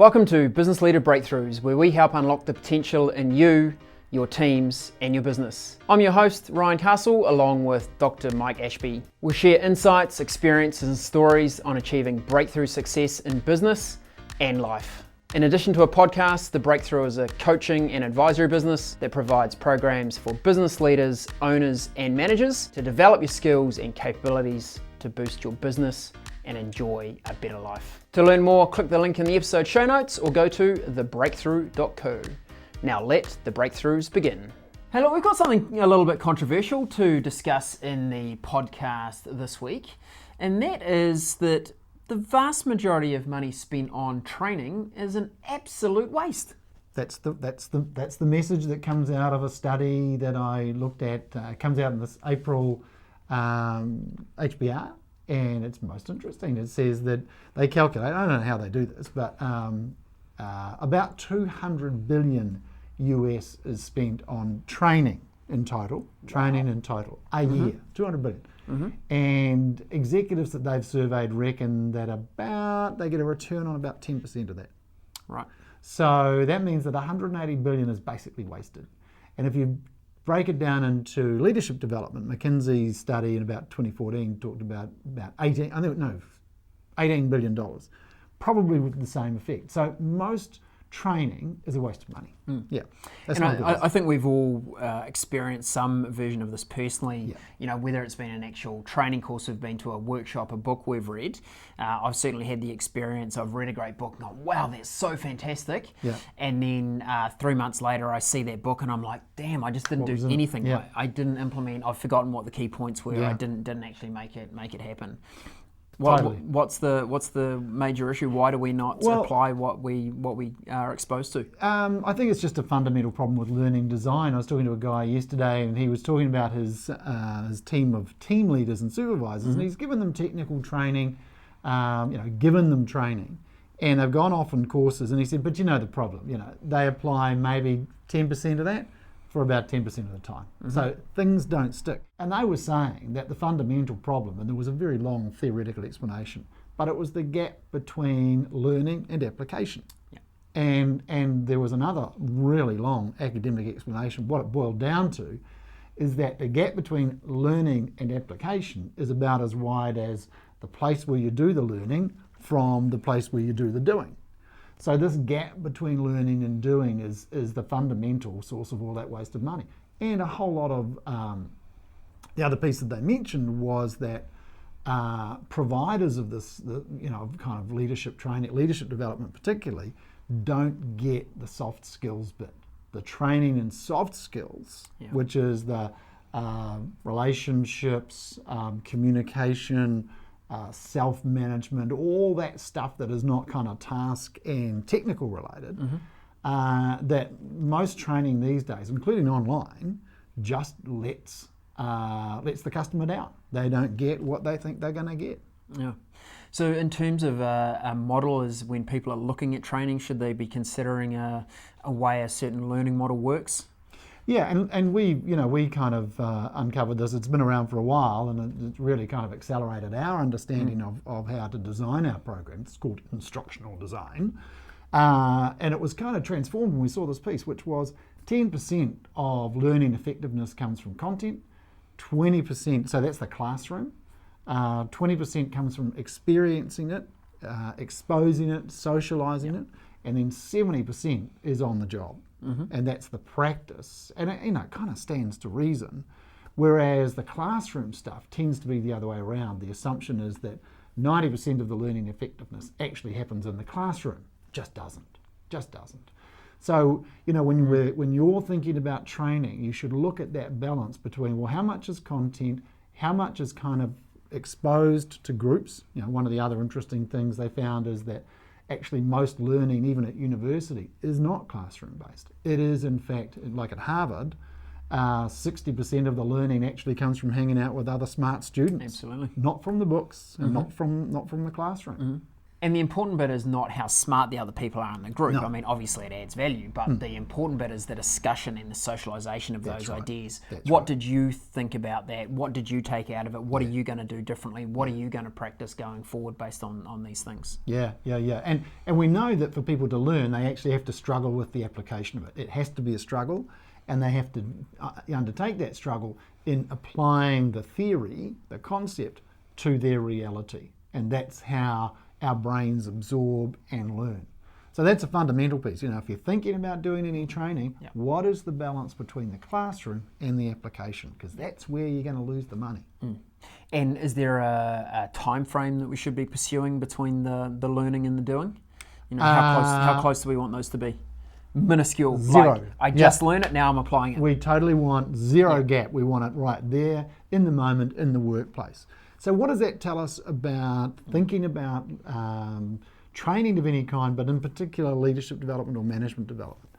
Welcome to Business Leader Breakthroughs, where we help unlock the potential in you, your teams, and your business. I'm your host, Ryan Castle, along with Dr. Mike Ashby. We'll share insights, experiences, and stories on achieving breakthrough success in business and life. In addition to a podcast, The Breakthrough is a coaching and advisory business that provides programs for business leaders, owners, and managers to develop your skills and capabilities to boost your business and enjoy a better life. To learn more, click the link in the episode show notes or go to thebreakthrough.co. Now let the breakthroughs begin. Hey, look, we've got something a little bit controversial to discuss in the podcast this week, and that is that the vast majority of money spent on training is an absolute waste. That's the message that comes out of a study that I looked at. It comes out in this April HBR, and it's most interesting. It says that they calculate, I don't know how they do this, but about 200 billion US is spent on training in total, a year, 200 billion. Mm-hmm. And executives that they've surveyed reckon that they get a return on about 10% of that. Right. So that means that 180 billion is basically wasted. And if you break it down into leadership development, McKinsey's study in about 2014 talked about $18 billion, probably with the same effect. So most training is a waste of money. Yeah, that's and not good. I think we've all experienced some version of this personally. Yeah. You know, whether it's been an actual training course, we've been to a workshop, a book we've read. I've certainly had the experience. I've read a great book and gone, wow, that's so fantastic. Yeah. And then 3 months later, I see that book and I'm like, damn, I just didn't do anything. Yeah. I didn't implement. I've forgotten what the key points were. Yeah. I didn't actually make it happen. Totally. What's the major issue? Why do we not apply what we are exposed to? I think it's just a fundamental problem with learning design. I was talking to a guy yesterday, and he was talking about his team of team leaders and supervisors, mm-hmm. and he's given them technical training, given them training, and they've gone off on courses. And he said, but you know the problem. They apply maybe 10% of that for about 10% of the time. Mm-hmm. So things don't stick. And they were saying that the fundamental problem, and there was a very long theoretical explanation, but it was the gap between learning and application. Yeah. And there was another really long academic explanation. What it boiled down to is that the gap between learning and application is about as wide as the place where you do the learning from the place where you do the doing. So this gap between learning and doing is the fundamental source of all that waste of money. And a whole lot of the other piece that they mentioned was that providers of this, kind of leadership training, leadership development particularly, don't get the soft skills bit. The training in soft skills, which is the relationships, communication, self-management, all that stuff that is not kind of task and technical related, mm-hmm. That most training these days, including online, just lets the customer down. They don't get what they think they're going to get. Yeah. So in terms of a model, is when people are looking at training, should they be considering a way a certain learning model works? Yeah, and we kind of uncovered this. It's been around for a while, and it really kind of accelerated our understanding of how to design our program. It's called Instructional design. And it was kind of transformed when we saw this piece, which was 10% of learning effectiveness comes from content, 20%, so that's the classroom, 20% comes from experiencing it, exposing it, socializing it, and then 70% is on the job. Mm-hmm. And that's the practice. And it kind of stands to reason. Whereas the classroom stuff tends to be the other way around. The assumption is that 90% of the learning effectiveness actually happens in the classroom. Just doesn't. So, when you're thinking about training, you should look at that balance between, well, how much is content, how much is kind of exposed to groups. One of the other interesting things they found is that actually most learning, even at university, is not classroom-based. It is, in fact, like at Harvard, 60% of the learning actually comes from hanging out with other smart students. Absolutely. Not from the books and mm-hmm. not from the classroom. And the important bit is not how smart the other people are in the group. No. I mean, obviously it adds value, but the important bit is the discussion and the socialisation of those ideas. What did you think about that? What did you take out of it? What are you going to do differently? What are you going to practice going forward based on these things? Yeah. And we know that for people to learn, they actually have to struggle with the application of it. It has to be a struggle, and they have to undertake that struggle in applying the theory, the concept, to their reality. And that's how our brains absorb and learn. So that's a fundamental piece. If you're thinking about doing any training, what is the balance between the classroom and the application? Because that's where you're going to lose the money. And is there a time frame that we should be pursuing between the learning and the doing? How close do we want those to be? Minuscule. Zero. Like, I just learned it, now I'm applying it. We totally want zero gap. We want it right there in the moment in the workplace. So what does that tell us about thinking about training of any kind, but in particular leadership development or management development?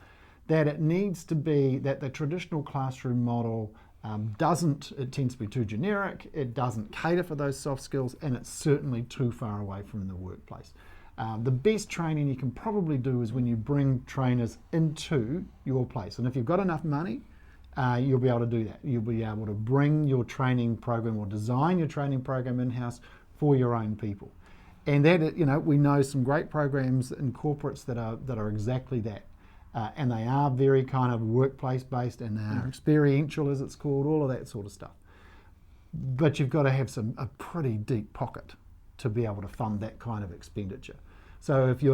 That it needs to be that the traditional classroom model it tends to be too generic, it doesn't cater for those soft skills, and it's certainly too far away from the workplace. The best training you can probably do is when you bring trainers into your place. And if you've got enough money, you'll be able to do that. You'll be able to bring your training program or design your training program in-house for your own people. And that, we know some great programs in corporates that are exactly that. And they are very kind of workplace based, and they are experiential, as it's called, all of that sort of stuff. But you've got to have a pretty deep pocket to be able to fund that kind of expenditure. So if you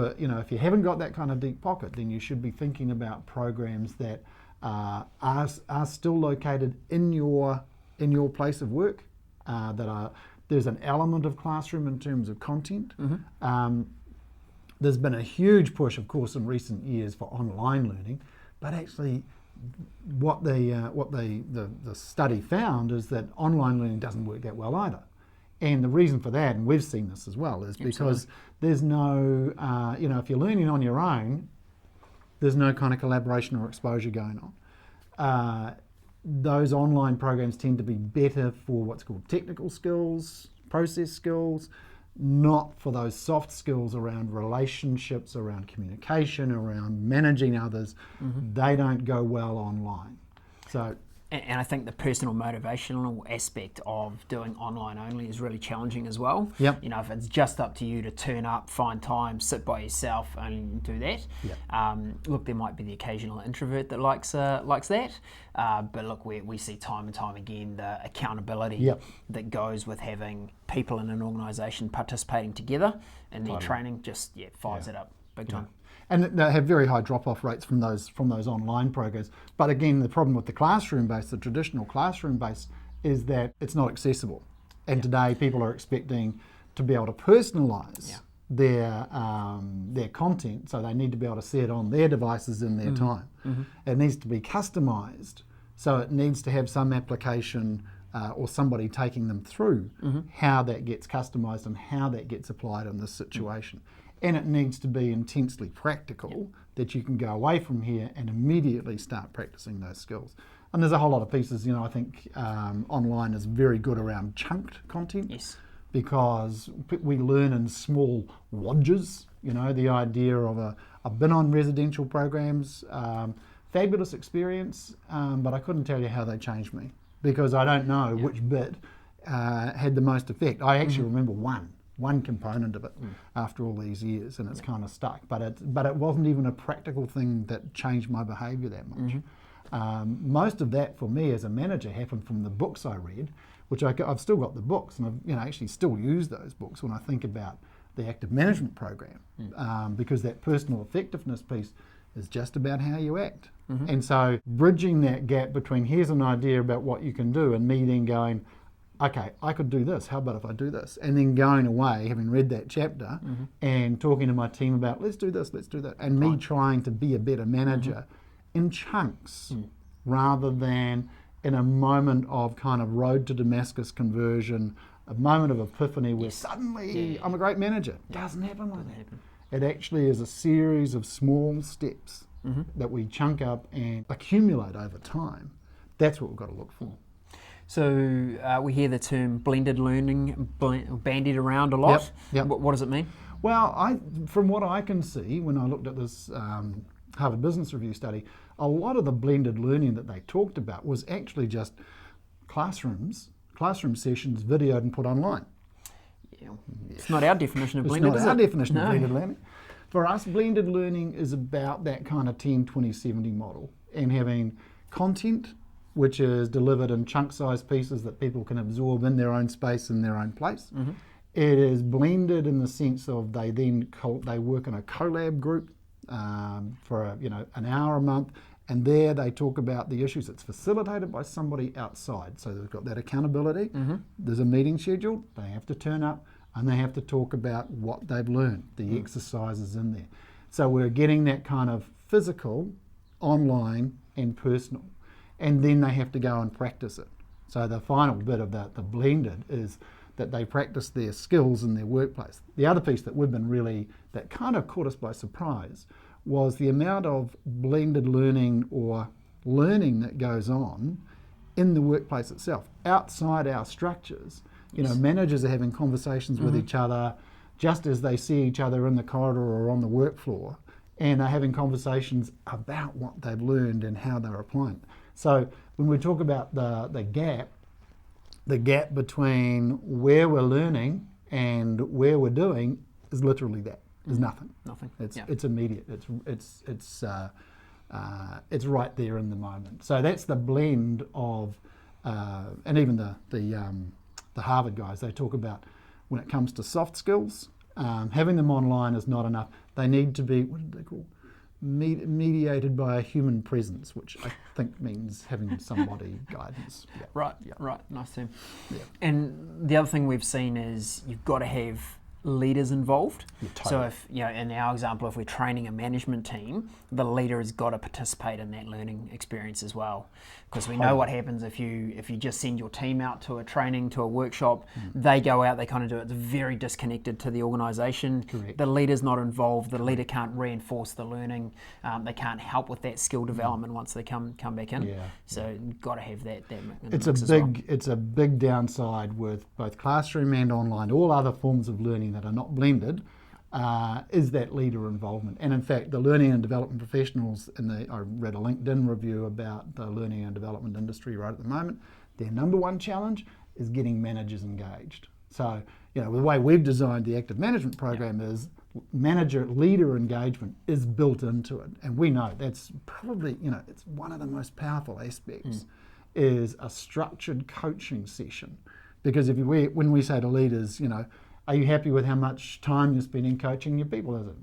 haven't got that kind of deep pocket, then you should be thinking about programs that are still located in your place of work. There's an element of classroom in terms of content. There's been a huge push, of course, in recent years for online learning, but actually, what the study found is that online learning doesn't work that well either. And the reason for that, and we've seen this as well, is because there's no, if you're learning on your own, there's no kind of collaboration or exposure going on. Those online programs tend to be better for what's called technical skills, process skills, not for those soft skills around relationships, around communication, around managing others. They don't go well online. So. And I think the personal motivational aspect of doing online only is really challenging as well. Yep. If it's just up to you to turn up, find time, sit by yourself and do that. Look, there might be the occasional introvert that likes that. But look, we see time and time again the accountability that goes with having people in an organisation participating together in their training just fires it up big time. And they have very high drop-off rates from those online programs. But again, the problem with the classroom-based, the traditional classroom-based, is that it's not accessible. And today, people are expecting to be able to personalise their content, so they need to be able to see it on their devices in their time. It needs to be customised, so it needs to have some application or somebody taking them through how that gets customised and how that gets applied in this situation. And it needs to be intensely practical, that you can go away from here and immediately start practicing those skills. And there's a whole lot of pieces, I think online is very good around chunked content. Yes. Because we learn in small wodges, the idea of I've been on residential programs, fabulous experience, but I couldn't tell you how they changed me because I don't know which bit had the most effect. I actually remember one component of it after all these years, and it's kind of stuck. But it wasn't even a practical thing that changed my behaviour that much. Most of that for me as a manager happened from the books I read, which I've still got the books, and I've actually still use those books when I think about the active management program, because that personal effectiveness piece is just about how you act. And so bridging that gap between here's an idea about what you can do and me then going, okay, I could do this, how about if I do this? And then going away, having read that chapter and talking to my team about let's do this, let's do that. And me trying to be a better manager in chunks rather than in a moment of kind of road to Damascus conversion, a moment of epiphany where suddenly I'm a great manager. Doesn't happen like that. It actually is a series of small steps that we chunk up and accumulate over time. That's what we've got to look for. So we hear the term blended learning bandied around a lot. Yep. What does it mean? Well, from what I can see, when I looked at this Harvard Business Review study, a lot of the blended learning that they talked about was actually just classroom sessions videoed and put online. Yeah. It's not our definition of It's blended, not is our it? definition No. of blended learning. For us, blended learning is about that kind of 10-20-70 model, and having content which is delivered in chunk-sized pieces that people can absorb in their own space, in their own place. Mm-hmm. It is blended in the sense of they work in a collab group for an hour a month, and there they talk about the issues. It's facilitated by somebody outside, so they've got that accountability. Mm-hmm. There's a meeting scheduled, they have to turn up, and they have to talk about what they've learned, the exercises in there. So we're getting that kind of physical, online, and personal. And then they have to go and practice it. So the final bit of the blended is that they practice their skills in their workplace. The other piece that that kind of caught us by surprise was the amount of blended learning or learning that goes on in the workplace itself, outside our structures. Managers are having conversations with each other just as they see each other in the corridor or on the work floor, and are having conversations about what they've learned and how they're applying it. So when we talk about the gap between where we're learning and where we're doing is literally that. There's nothing. Nothing. It's immediate. It's right there in the moment. So that's the blend of, and even the Harvard guys, they talk about when it comes to soft skills, having them online is not enough. They need to be, what did they call, mediated by a human presence, which I think means having somebody guidance. Yeah. Right. Nice term. Yeah. And the other thing we've seen is you've got to have leaders involved. Yeah, totally. So if, in our example, if we're training a management team, the leader has got to participate in that learning experience as well. Because we know what happens if you just send your team out to a training, to a workshop, they go out, they kind of do it, it's very disconnected to the organisation. Correct. The leader's not involved, the leader can't reinforce the learning, they can't help with that skill development once they come back in. Yeah. So you've got to have that It's a big downside with both classroom and online, all other forms of learning that are not blended, is that leader involvement. And in fact, the learning and development professionals, I read a LinkedIn review about the learning and development industry right at the moment, their number one challenge is getting managers engaged. So, the way we've designed the active management program is leader engagement is built into it. And we know that's probably, it's one of the most powerful aspects is a structured coaching session. Because when we say to leaders, are you happy with how much time you're spending coaching your people?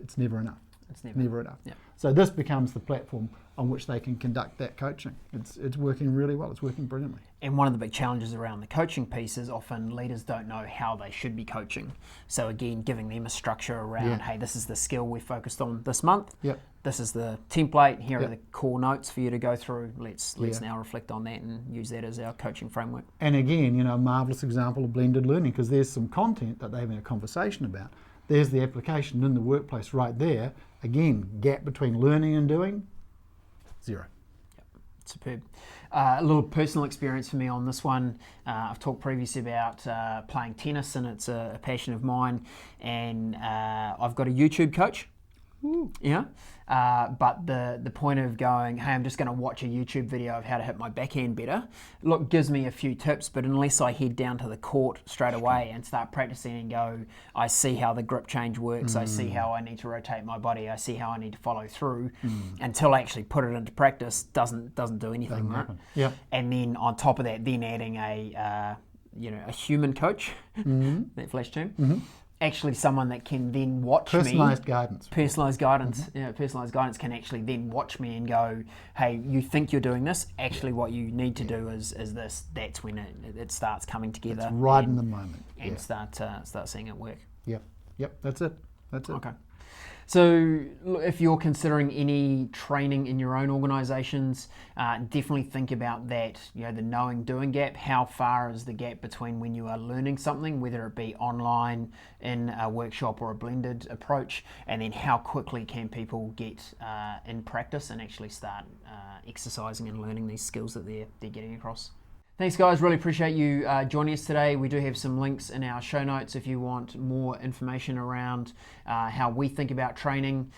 It's never enough. It's never enough. Yeah. So this becomes the platform on which they can conduct that coaching. It's working really well. It's working brilliantly. And one of the big challenges around the coaching piece is often leaders don't know how they should be coaching. So again, giving them a structure around, hey, this is the skill we focused on this month. Yep. This is the template. Here are the core notes for you to go through. Let's now reflect on that and use that as our coaching framework. And again, a marvelous example of blended learning, because there's some content that they're having a conversation about. There's the application in the workplace right there. Again, gap between learning and doing, zero. Yep. Superb. A little personal experience for me on this one. I've talked previously about playing tennis, and it's a passion of mine. And I've got a YouTube coach. Ooh. Yeah. But the point of going, hey, I'm just going to watch a YouTube video of how to hit my backhand better, gives me a few tips, but unless I head down to the court straight away and start practicing and go, I see how the grip change works, I see how I need to rotate my body, I see how I need to follow through, until I actually put it into practice, doesn't do anything, right? Yeah. And then on top of that, then adding a human coach, that flash term. Actually someone that can then watch Personalised guidance. Personalised guidance. Personalised guidance can actually then watch me and go, hey, you think you're doing this, actually what you need to do is this. That's when it starts coming together. It's right in the moment. And start seeing it work. Yep, that's it. Okay. So if you're considering any training in your own organisations, definitely think about that, the knowing doing gap. How far is the gap between when you are learning something, whether it be online, in a workshop or a blended approach, and then how quickly can people get in practice and actually start exercising and learning these skills that they're getting across. Thanks, guys. Really appreciate you joining us today. We do have some links in our show notes if you want more information around how we think about training.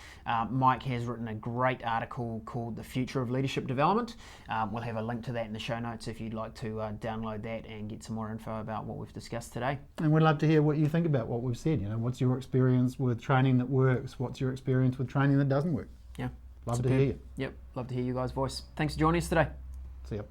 Mike has written a great article called The Future of Leadership Development. We'll have a link to that in the show notes if you'd like to download that and get some more info about what we've discussed today. And we'd love to hear what you think about what we've said. You know, what's your experience with training that works? What's your experience with training that doesn't work? Yeah. Love to hear you. Yep. Love to hear you guys' voice. Thanks for joining us today. See ya.